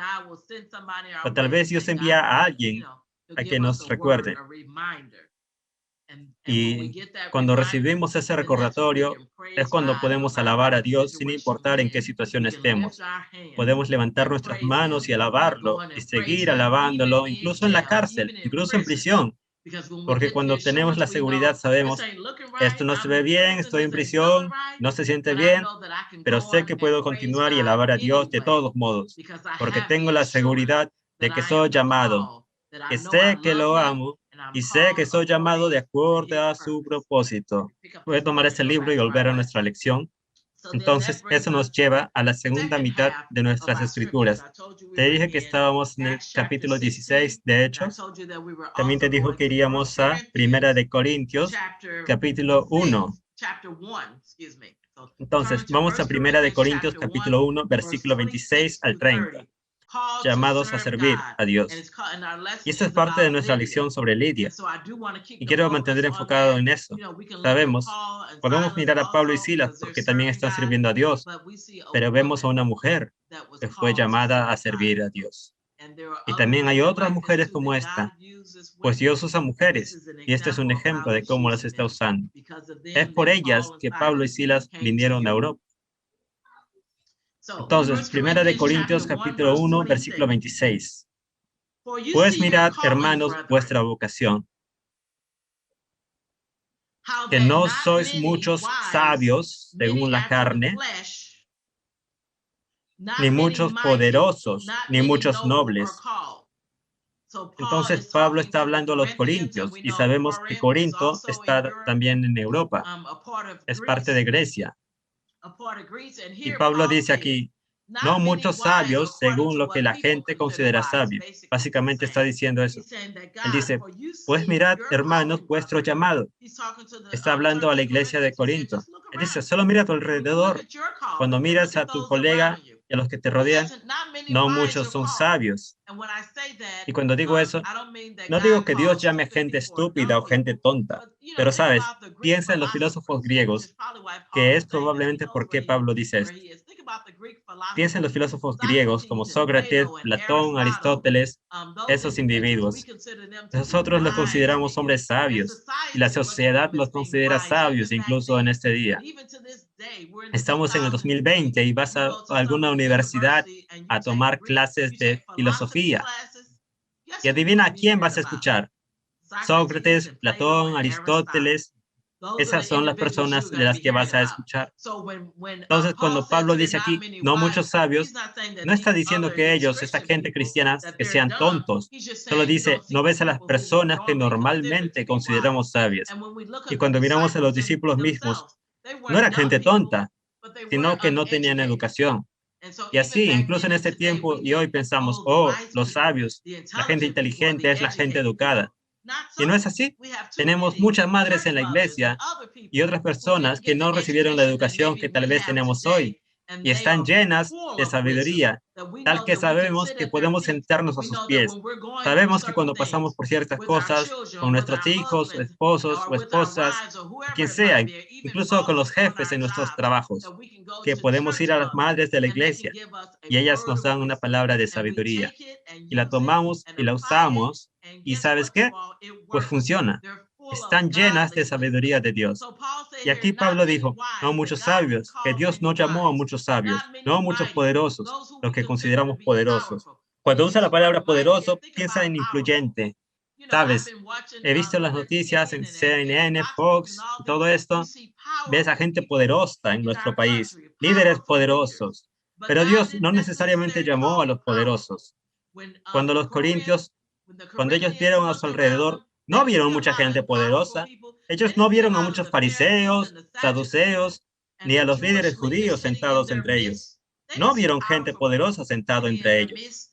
O tal vez Dios envía a alguien a que nos recuerde. Y cuando recibimos ese recordatorio, es cuando podemos alabar a Dios sin importar en qué situación estemos. Podemos levantar nuestras manos y alabarlo, y seguir alabándolo, incluso en la cárcel, incluso en prisión. Porque cuando tenemos la seguridad sabemos, esto no se ve bien, estoy en prisión, no se siente bien, pero sé que puedo continuar y alabar a Dios de todos modos, porque tengo la seguridad de que soy llamado, que sé que lo amo y sé que soy llamado de acuerdo a su propósito. Voy a tomar este libro y volver a nuestra lección. Entonces, eso nos lleva a la segunda mitad de nuestras escrituras. Te dije que estábamos en el capítulo 16 de Hechos. También te dijo que iríamos a Primera de Corintios, capítulo 1. Entonces, vamos a Primera de Corintios, capítulo 1, versículo 26 al 30. Llamados a servir a Dios. Y esta es parte de nuestra lección sobre Lidia. Y quiero mantener enfocado en eso. Sabemos, podemos mirar a Pablo y Silas porque también están sirviendo a Dios, pero vemos a una mujer que fue llamada a servir a Dios. Y también hay otras mujeres como esta, pues Dios usa mujeres, y este es un ejemplo de cómo las está usando. Es por ellas que Pablo y Silas vinieron a Europa. Entonces, Primera de Corintios, capítulo 1, versículo 26. Pues mirad, hermanos, vuestra vocación, que no sois muchos sabios según la carne, ni muchos poderosos, ni muchos nobles. Entonces Pablo está hablando a los corintios y sabemos que Corinto está también en Europa, es parte de Grecia. Y Pablo dice aquí, no muchos sabios según lo que la gente considera sabio. Básicamente está diciendo eso. Él dice, pues mirad, hermanos, vuestro llamado. Está hablando a la iglesia de Corinto. Él dice, solo mira a tu alrededor. Cuando miras a tu colega y a los que te rodean, no muchos son sabios. Y cuando digo eso, no digo que Dios llame a gente estúpida o gente tonta, pero sabes, piensa en los filósofos griegos, que es probablemente por qué Pablo dice esto. Piensa en los filósofos griegos como Sócrates, Platón, Aristóteles, esos individuos. Nosotros los consideramos hombres sabios y la sociedad los considera sabios incluso en este día. Estamos en el 2020 y vas a alguna universidad a tomar clases de filosofía. Y adivina a quién vas a escuchar. Sócrates, Platón, Aristóteles. Esas son las personas de las que vas a escuchar. Entonces, cuando Pablo dice aquí, no muchos sabios, no está diciendo que ellos, esta gente cristiana, que sean tontos. Solo dice, no ves a las personas que normalmente consideramos sabias. Y cuando miramos a los discípulos mismos, no era gente tonta, sino que no tenían educación. Y así, incluso en este tiempo y hoy pensamos, oh, los sabios, la gente inteligente es la gente educada. Y no es así. Tenemos muchas madres en la iglesia y otras personas que no recibieron la educación que tal vez tenemos hoy. y están llenas de sabiduría, tal que sabemos que podemos sentarnos a sus pies. Sabemos que cuando pasamos por ciertas cosas con nuestros hijos, esposos o esposas, quien sea, incluso con los jefes en nuestros trabajos, que podemos ir a las madres de la iglesia y ellas nos dan una palabra de sabiduría y la tomamos y la usamos y ¿sabes qué? Pues funciona. Están llenas de sabiduría de Dios. Y aquí Pablo dijo, no muchos sabios, que Dios no llamó a muchos sabios, no a muchos poderosos, los que consideramos poderosos. Cuando usa la palabra poderoso, piensa en influyente. ¿Sabes? He visto las noticias en CNN, Fox, y todo esto. Ves a gente poderosa en nuestro país, líderes poderosos. Pero Dios no necesariamente llamó a los poderosos. Cuando los corintios, cuando ellos vieron a su alrededor, no vieron mucha gente poderosa. Ellos no vieron a muchos fariseos, saduceos, ni a los líderes judíos sentados entre ellos. No vieron gente poderosa sentada entre ellos.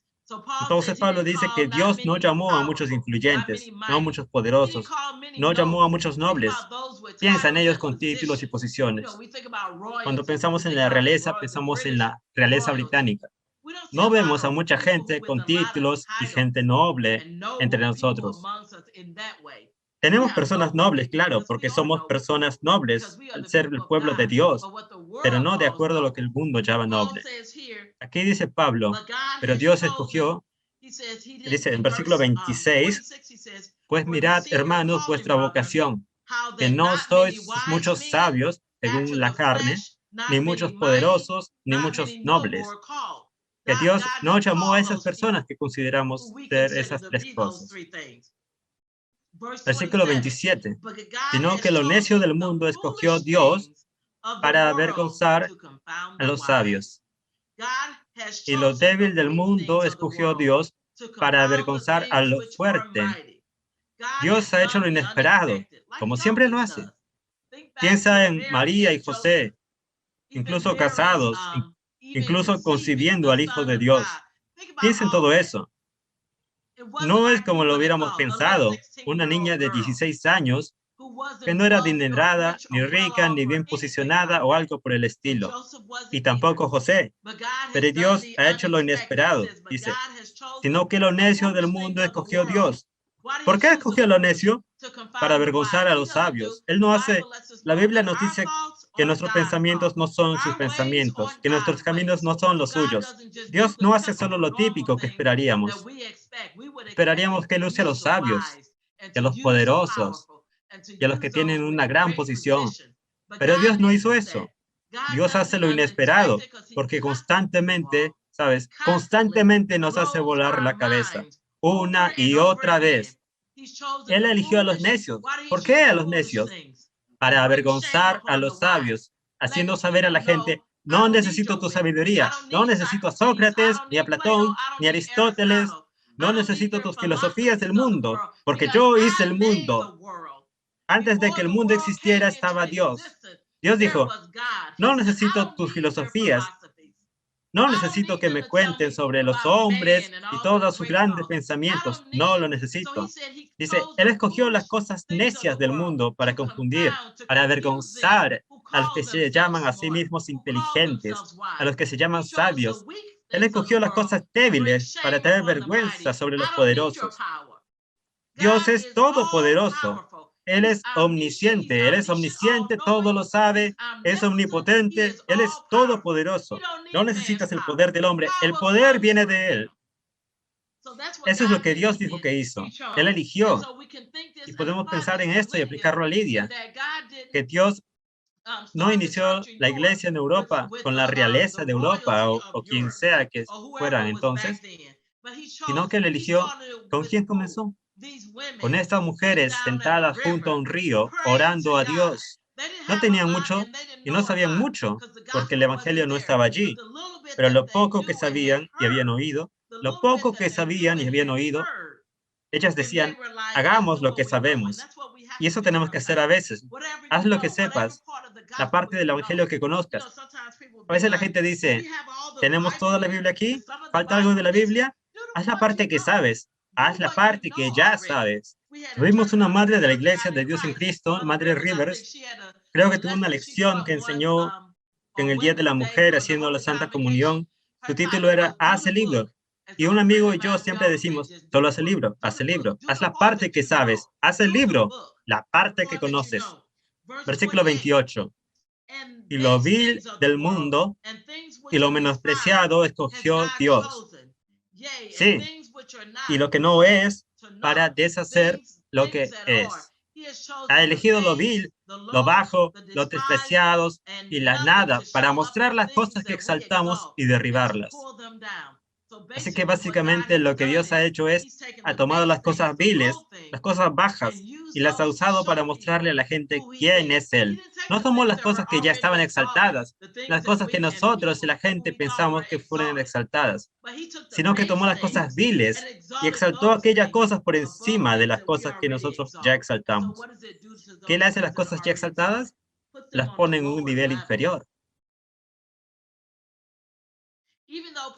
Entonces Pablo dice que Dios no llamó a muchos influyentes, no a muchos poderosos, no llamó a muchos nobles. Piensa en ellos con títulos y posiciones. Cuando pensamos en la realeza, pensamos en la realeza británica. No vemos a mucha gente con títulos y gente noble entre nosotros. Tenemos personas nobles, claro, porque somos personas nobles al ser el pueblo de Dios, pero no de acuerdo a lo que el mundo llama noble. Aquí dice Pablo, pero Dios escogió, dice en versículo 26, pues mirad, hermanos, vuestra vocación, que no sois muchos sabios según la carne, ni muchos poderosos, ni muchos nobles. Que Dios no llamó a esas personas que consideramos ser esas tres cosas. Versículo 27, sino que lo necio del mundo escogió Dios para avergonzar a los sabios. Y lo débil del mundo escogió Dios para avergonzar a lo fuerte. Dios ha hecho lo inesperado, como siempre lo hace. Piensa en María y José, incluso casados, incluso concibiendo al Hijo de Dios. Piensa en todo eso. No es como lo hubiéramos pensado, una niña de 16 años que no era adinerada, ni rica, ni bien posicionada o algo por el estilo. Y tampoco José. Pero Dios ha hecho lo inesperado, dice, sino que lo necio del mundo escogió Dios. ¿Por qué escogió lo necio? Para avergonzar a los sabios. Él no hace, la Biblia nos dice que nuestros pensamientos no son sus pensamientos, que nuestros caminos no son los suyos. Dios no hace solo lo típico que esperaríamos. Esperaríamos que Él use a los sabios, y a los poderosos, y a los que tienen una gran posición. Pero Dios no hizo eso. Dios hace lo inesperado, porque constantemente, ¿sabes? Constantemente nos hace volar la cabeza, una y otra vez. Él eligió a los necios. ¿Por qué a los necios? Para avergonzar a los sabios, haciendo saber a la gente, no necesito tu sabiduría, no necesito a Sócrates, ni a Platón, ni a Aristóteles, no necesito tus filosofías del mundo, porque yo hice el mundo. Antes de que el mundo existiera estaba Dios. Dios dijo, no necesito tus filosofías, no necesito que me cuenten sobre los hombres y todos sus grandes pensamientos, no lo necesito. Dice, Él escogió las cosas necias del mundo para confundir, para avergonzar a los que se llaman a sí mismos inteligentes, a los que se llaman sabios. Él escogió las cosas débiles para traer vergüenza sobre los poderosos. Dios es todopoderoso. Él es omnisciente, todo lo sabe, es omnipotente, Él es todopoderoso. No necesitas el poder del hombre, el poder viene de Él. Eso es lo que Dios dijo que hizo. Él eligió. Y podemos pensar en esto y aplicarlo a Lidia, que Dios no inició la iglesia en Europa con la realeza de Europa o quien sea que fueran entonces, sino que Él eligió con quién comenzó. Con estas mujeres sentadas junto a un río, orando a Dios. No tenían mucho y no sabían mucho, porque el Evangelio no estaba allí. Pero lo poco que sabían y habían oído, ellas decían, hagamos lo que sabemos. Y eso tenemos que hacer a veces. Haz lo que sepas, la parte del Evangelio que conozcas. A veces la gente dice, ¿tenemos toda la Biblia aquí? ¿Falta algo de la Biblia? Haz la parte que sabes. Haz la parte que ya sabes. Tuvimos una madre de la Iglesia de Dios en Cristo, Madre Rivers. Creo que tuvo una lección que enseñó que en el Día de la Mujer, haciendo la Santa Comunión, su título era Haz el libro. Y un amigo y yo siempre decimos, solo haz el libro, haz el libro, haz la parte que sabes, haz el libro, la parte que conoces. Versículo 28. Y lo vil del mundo y lo menospreciado escogió Dios. Sí, y lo que no es para deshacer lo que es. Ha elegido lo vil, lo bajo, los despreciados y la nada para mostrar las cosas que exaltamos y derribarlas. Así que básicamente lo que Dios ha hecho es, ha tomado las cosas viles, las cosas bajas, y las ha usado para mostrarle a la gente quién es Él. No tomó las cosas que ya estaban exaltadas, las cosas que nosotros y la gente pensamos que fueron exaltadas, sino que tomó las cosas viles y exaltó aquellas cosas por encima de las cosas que nosotros ya exaltamos. ¿Qué le hace las cosas ya exaltadas? Las pone en un nivel inferior.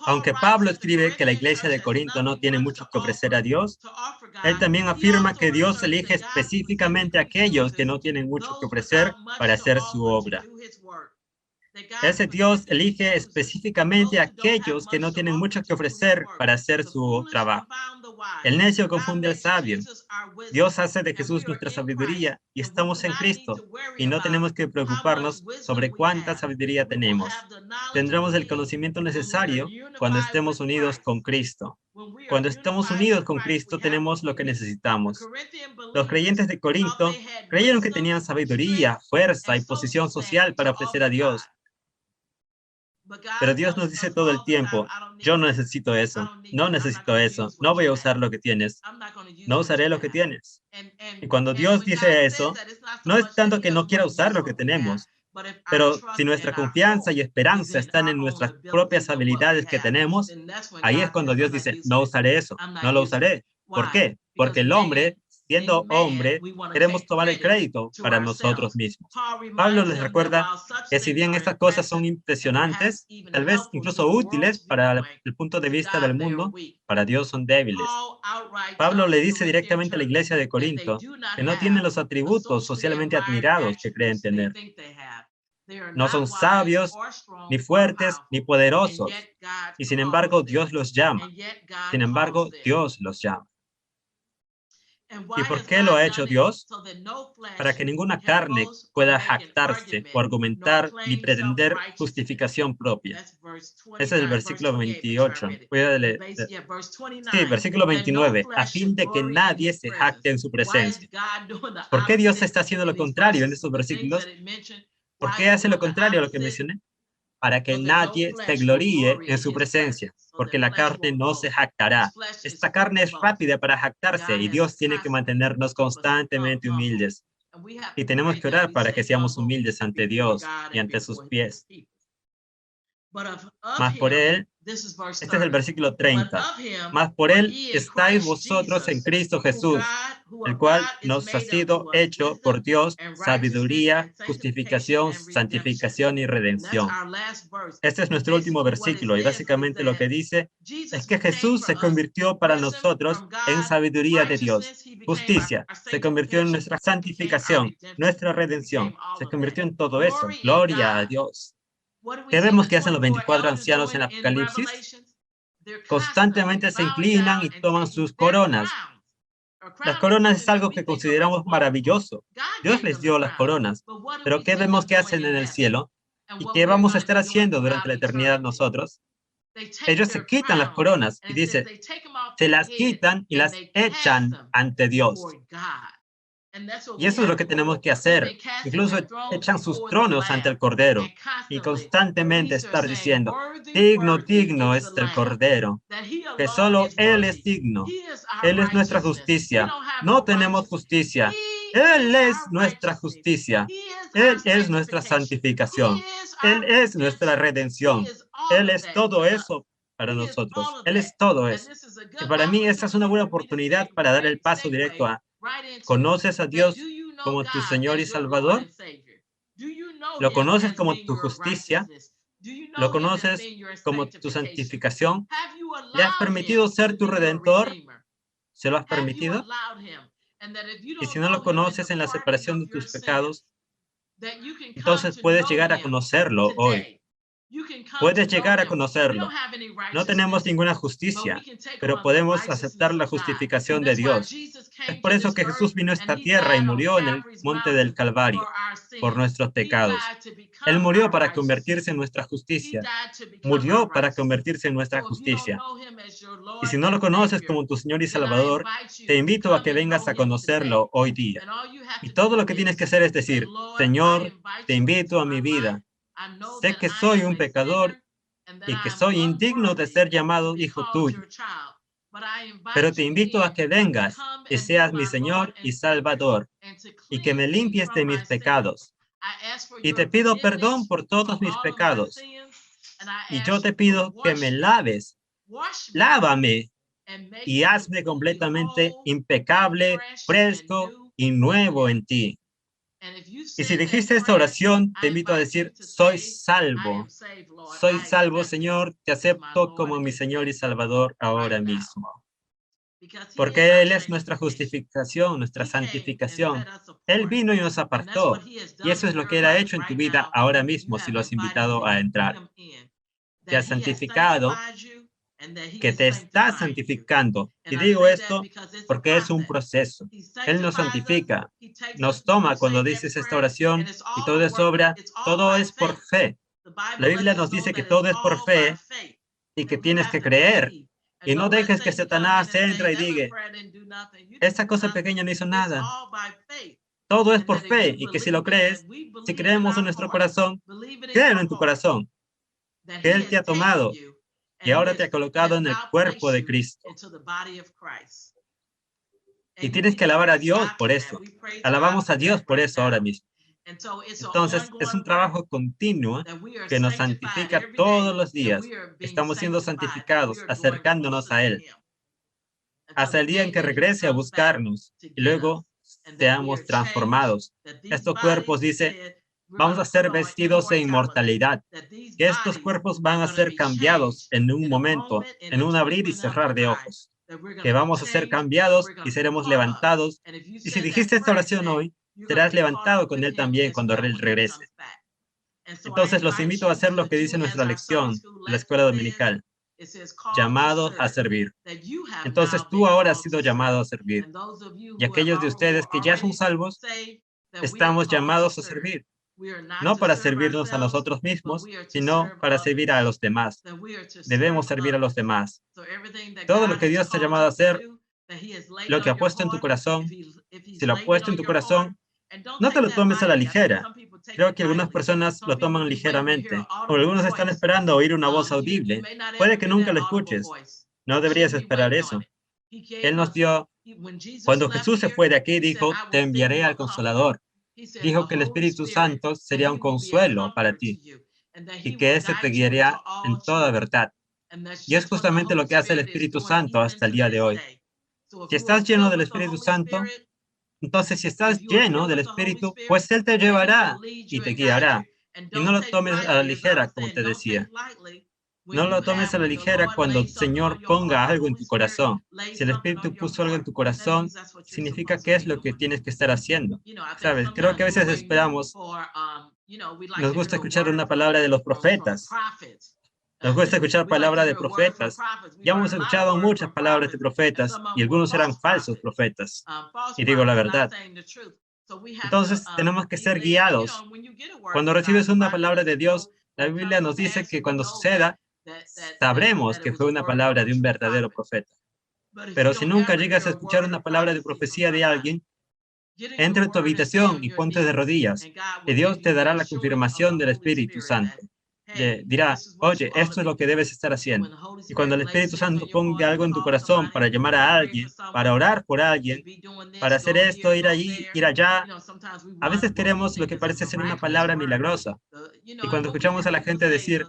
Aunque Pablo escribe que la iglesia de Corinto no tiene mucho que ofrecer a Dios, él también afirma que Dios elige específicamente a aquellos que no tienen mucho que ofrecer para hacer su obra. Ese Dios elige específicamente a aquellos que no tienen mucho que ofrecer para hacer su trabajo. El necio confunde al sabio. Dios hace de Jesús nuestra sabiduría y estamos en Cristo y no tenemos que preocuparnos sobre cuánta sabiduría tenemos. Tendremos el conocimiento necesario cuando estemos unidos con Cristo. Cuando estamos unidos con Cristo tenemos lo que necesitamos. Los creyentes de Corinto creyeron que tenían sabiduría, fuerza y posición social para ofrecer a Dios. Pero Dios nos dice todo el tiempo, yo no necesito eso, no necesito eso, no voy a usar lo que tienes, no usaré lo que tienes. Y cuando Dios dice eso, no es tanto que no quiera usar lo que tenemos, pero si nuestra confianza y esperanza están en nuestras propias habilidades que tenemos, ahí es cuando Dios dice, no usaré eso, no lo usaré. ¿Por qué? Porque el hombre, siendo hombre, queremos tomar el crédito para nosotros mismos. Pablo les recuerda que si bien estas cosas son impresionantes, tal vez incluso útiles para el punto de vista del mundo, para Dios son débiles. Pablo le dice directamente a la iglesia de Corinto que no tienen los atributos socialmente admirados que creen tener. No son sabios, ni fuertes, ni poderosos. Y sin embargo, Dios los llama. Sin embargo, Dios los llama. ¿Y por qué lo ha hecho Dios? Para que ninguna carne pueda jactarse o argumentar ni pretender justificación propia. Ese es el versículo 28. Sí, versículo 29. A fin de que nadie se jacte en su presencia. ¿Por qué Dios está haciendo lo contrario en estos versículos? ¿Por qué hace lo contrario a lo que mencioné? Para que nadie se gloríe en su presencia, porque la carne no se jactará. Esta carne es rápida para jactarse y Dios tiene que mantenernos constantemente humildes. Y tenemos que orar para que seamos humildes ante Dios y ante sus pies. Mas por Él, este es el versículo 30, mas por Él estáis vosotros en Cristo Jesús, el cual nos ha sido hecho por Dios sabiduría, justificación, santificación y redención. Este es nuestro último versículo y básicamente lo que dice es que Jesús se convirtió para nosotros en sabiduría de Dios. Justicia, se convirtió en nuestra santificación, nuestra redención. Se convirtió en todo eso. Gloria a Dios. ¿Qué vemos que hacen los 24 ancianos en Apocalipsis? Constantemente se inclinan y toman sus coronas. Las coronas es algo que consideramos maravilloso. Dios les dio las coronas. Pero ¿qué vemos que hacen en el cielo? ¿Y qué vamos a estar haciendo durante la eternidad nosotros? Ellos se quitan las coronas y dice, se las quitan y las echan ante Dios. Y eso es lo que tenemos que hacer. Incluso echan sus tronos ante el Cordero y constantemente estar diciendo, digno, digno es el Cordero, que solo Él es digno. Él es nuestra justicia. No tenemos justicia. Él es nuestra justicia. Él es nuestra santificación. Él es nuestra redención. Él es todo eso para nosotros. Él es todo eso. Y para mí esta es una buena oportunidad para dar el paso directo a ¿conoces a Dios como tu Señor y Salvador? ¿Lo conoces como tu justicia? ¿Lo conoces como tu santificación? ¿Le has permitido ser tu Redentor? ¿Se lo has permitido? Y si no lo conoces en la separación de tus pecados, Entonces puedes llegar a conocerlo hoy. Puedes llegar a conocerlo. No tenemos ninguna justicia, pero podemos aceptar la justificación de Dios. Es por eso que Jesús vino a esta tierra y murió en el monte del Calvario por nuestros pecados. Él murió para convertirse en nuestra justicia. Murió para convertirse en nuestra justicia. Y si no lo conoces como tu Señor y Salvador, te invito a que vengas a conocerlo hoy día. Y todo lo que tienes que hacer es decir, Señor, te invito a mi vida. Sé que soy un pecador y que soy indigno de ser llamado hijo tuyo. Pero te invito a que vengas y seas mi Señor y Salvador y que me limpies de mis pecados. Y te pido perdón por todos mis pecados. Y yo te pido que me laves. Lávame y hazme completamente impecable, fresco y nuevo en ti. Y si dijiste esta oración, te invito a decir, soy salvo. Soy salvo, Señor, te acepto como mi Señor y Salvador ahora mismo. Porque Él es nuestra justificación, nuestra santificación. Él vino y nos apartó. Y eso es lo que Él ha hecho en tu vida ahora mismo, si lo has invitado a entrar. Te ha santificado, que te está santificando. Y digo esto porque es un proceso. Él nos santifica, nos toma cuando dices esta oración y todo es obra, todo es por fe. La Biblia nos dice que todo es por fe y que tienes que creer. Y no dejes que Satanás entre y diga, esta cosa pequeña no hizo nada. Todo es por fe y que si lo crees, si creemos en nuestro corazón, créelo en tu corazón, que Él te ha tomado y ahora te ha colocado en el cuerpo de Cristo. Y tienes que alabar a Dios por eso. Alabamos a Dios por eso ahora mismo. Entonces, es un trabajo continuo que nos santifica todos los días. Estamos siendo santificados, acercándonos a Él, hasta el día en que regrese a buscarnos y luego seamos transformados. Estos cuerpos, dice, vamos a ser vestidos de inmortalidad, que estos cuerpos van a ser cambiados en un momento, en un abrir y cerrar de ojos, que vamos a ser cambiados y seremos levantados. Y si dijiste esta oración hoy, serás levantado con Él también cuando Él regrese. Entonces los invito a hacer lo que dice nuestra lección de la escuela dominical, llamados a servir. Entonces tú ahora has sido llamado a servir. Y aquellos de ustedes que ya son salvos, estamos llamados a servir. No para servirnos a nosotros mismos, sino para servir a los demás. Debemos servir a los demás. Todo lo que Dios te ha llamado a hacer, lo que ha puesto en tu corazón, si lo ha puesto en tu corazón, no te lo tomes a la ligera. Creo que algunas personas lo toman ligeramente, o algunos están esperando oír una voz audible. Puede que nunca lo escuches. No deberías esperar eso. Él nos dio, cuando Jesús se fue de aquí, dijo, te enviaré al Consolador. Dijo que el Espíritu Santo sería un consuelo para ti y que éste te guiaría en toda verdad. Y es justamente lo que hace el Espíritu Santo hasta el día de hoy. Si estás lleno del Espíritu Santo, entonces si estás lleno del Espíritu, pues Él te llevará y te guiará. Y no lo tomes a la ligera, como te decía. No lo tomes a la ligera cuando el Señor ponga algo en tu corazón. Si el Espíritu puso algo en tu corazón, significa que es lo que tienes que estar haciendo. ¿Sabes? Creo que a veces esperamos, nos gusta escuchar una palabra de los profetas. Nos gusta escuchar palabras de profetas. Ya hemos escuchado muchas palabras de profetas y algunos eran falsos profetas. Y digo la verdad. Entonces, tenemos que ser guiados. Cuando recibes una palabra de Dios, la Biblia nos dice que cuando suceda, sabremos que fue una palabra de un verdadero profeta. Pero si nunca llegas a escuchar una palabra de profecía de alguien, entra en tu habitación y ponte de rodillas, y Dios te dará la confirmación del Espíritu Santo. Dirá, oye, esto es lo que debes estar haciendo. Y cuando el Espíritu Santo ponga algo en tu corazón para llamar a alguien, para orar por alguien, para hacer esto, ir allí, ir allá, a veces queremos lo que parece ser una palabra milagrosa. Y cuando escuchamos a la gente decir,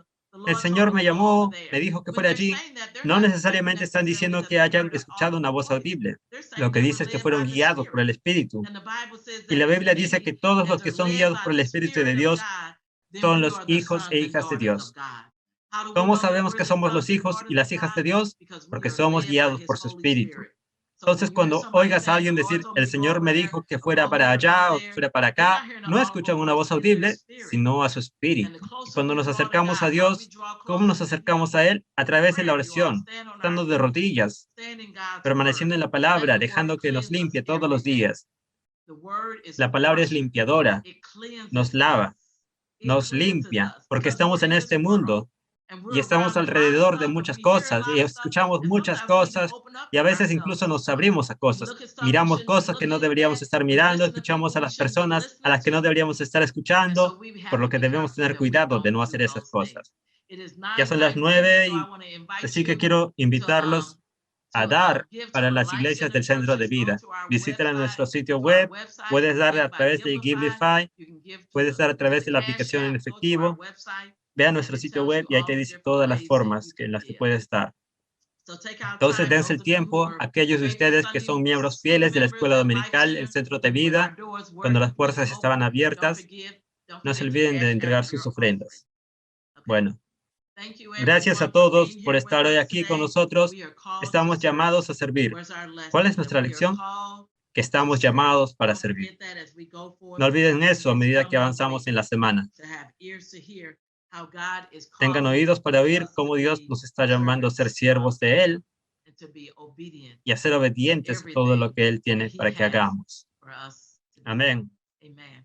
el Señor me llamó, me dijo que fuera allí, no necesariamente están diciendo que hayan escuchado una voz audible. Lo que dice es que fueron guiados por el Espíritu. Y la Biblia dice que todos los que son guiados por el Espíritu de Dios son los hijos e hijas de Dios. ¿Cómo sabemos que somos los hijos y las hijas de Dios? Porque somos guiados por su Espíritu. Entonces, cuando oigas a alguien decir, el Señor me dijo que fuera para allá o que fuera para acá, no escuchan una voz audible, sino a su espíritu. Y cuando nos acercamos a Dios, ¿cómo nos acercamos a Él? A través de la oración, estando de rodillas, permaneciendo en la palabra, dejando que nos limpie todos los días. La palabra es limpiadora, nos lava, nos limpia, porque estamos en este mundo y estamos alrededor de muchas cosas y escuchamos muchas cosas y a veces incluso nos abrimos a cosas. Miramos cosas que no deberíamos estar mirando, escuchamos a las personas a las que no deberíamos estar escuchando, por lo que debemos tener cuidado de no hacer esas cosas. Ya son las 9 y así que quiero invitarlos a dar para las iglesias del Centro de Vida. Visiten nuestro sitio web, puedes dar a través de Givelify, puedes dar a través de la aplicación en efectivo. Ve a nuestro sitio web y ahí te dice todas las formas en las que puedes dar. Entonces, dense el tiempo, aquellos de ustedes que son miembros fieles de la escuela dominical, el Centro de Vida, cuando las puertas estaban abiertas, no se olviden de entregar sus ofrendas. Bueno, gracias a todos por estar hoy aquí con nosotros. Estamos llamados a servir. ¿Cuál es nuestra lección? Que estamos llamados para servir. No olviden eso a medida que avanzamos en la semana. Tengan oídos para oír cómo Dios nos está llamando a ser siervos de Él y a ser obedientes a todo lo que Él tiene para que hagamos. Amén.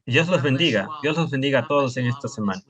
Dios los bendiga. Dios los bendiga a todos en esta semana.